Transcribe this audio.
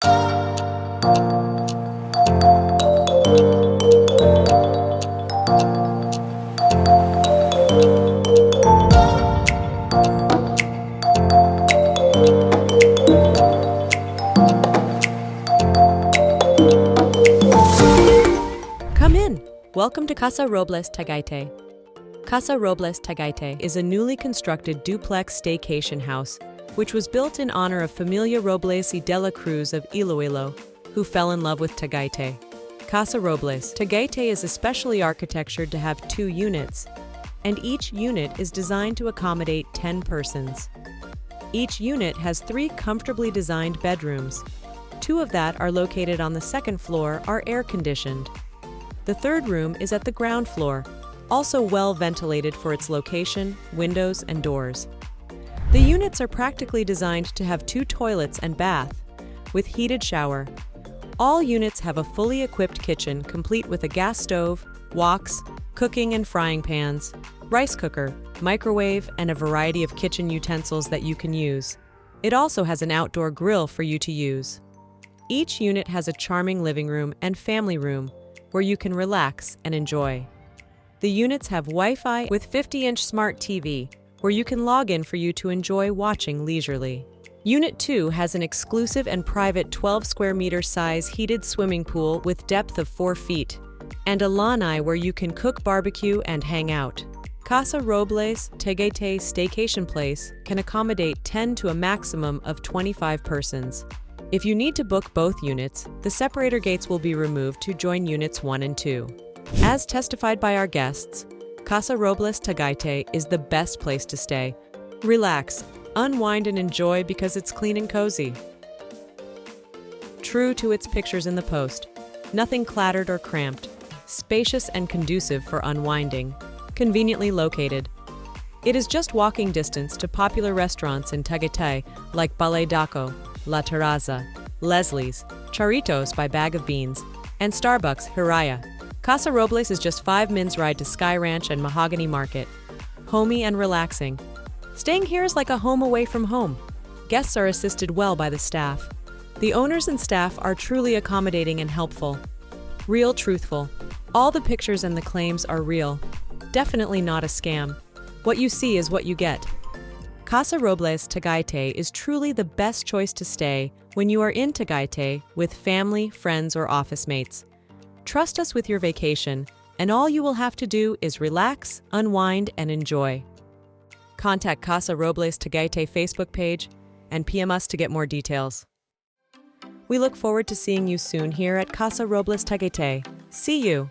Come in! Welcome to Casa Robles, Tagaytay. Casa Robles, Tagaytay is a newly constructed duplex staycation house, which was built in honor of Familia Robles y de la Cruz of Iloilo, who fell in love with Tagaytay. Casa Robles, Tagaytay is especially architectured to have 2 units, and each unit is designed to accommodate 10 persons. Each unit has 3 comfortably designed bedrooms. 2 of that are located on the 2nd floor, are air-conditioned. The 3rd room is at the ground floor, also well ventilated for its location, windows, and doors. The units are practically designed to have 2 toilets and bath, with heated shower. All units have a fully equipped kitchen complete with a gas stove, woks, cooking and frying pans, rice cooker, microwave, and a variety of kitchen utensils that you can use. It also has an outdoor grill for you to use. Each unit has a charming living room and family room where you can relax and enjoy. The units have Wi-Fi with 50-inch smart TV where you can log in for you to enjoy watching leisurely. Unit 2 has an exclusive and private 12 square meter size heated swimming pool with depth of 4 feet and a lanai where you can cook, barbecue, and hang out. Casa Robles Tagaytay Staycation Place can accommodate 10 to a maximum of 25 persons. If you need to book both units, the separator gates will be removed to join units 1 and 2. As testified by our guests, Casa Robles Tagaytay is the best place to stay. Relax, unwind, and enjoy because it's clean and cozy. True to its pictures in the post, nothing cluttered or cramped, spacious and conducive for unwinding, conveniently located. It is just walking distance to popular restaurants in Tagaytay like Balay Daco, La Terraza, Leslie's, Charitos by Bag of Beans, and Starbucks Hiraya. Casa Robles is just 5 minutes ride to Sky Ranch and Mahogany Market. Homey and relaxing. Staying here is like a home away from home. Guests are assisted well by the staff. The owners and staff are truly accommodating and helpful. Real truthful. All the pictures and the claims are real. Definitely not a scam. What you see is what you get. Casa Robles Tagaytay is truly the best choice to stay when you are in Tagaytay with family, friends, or office mates. Trust us with your vacation, and all you will have to do is relax, unwind, and enjoy. Contact Casa Robles Tagaytay Facebook page and PM us to get more details. We look forward to seeing you soon here at Casa Robles Tagaytay. See you!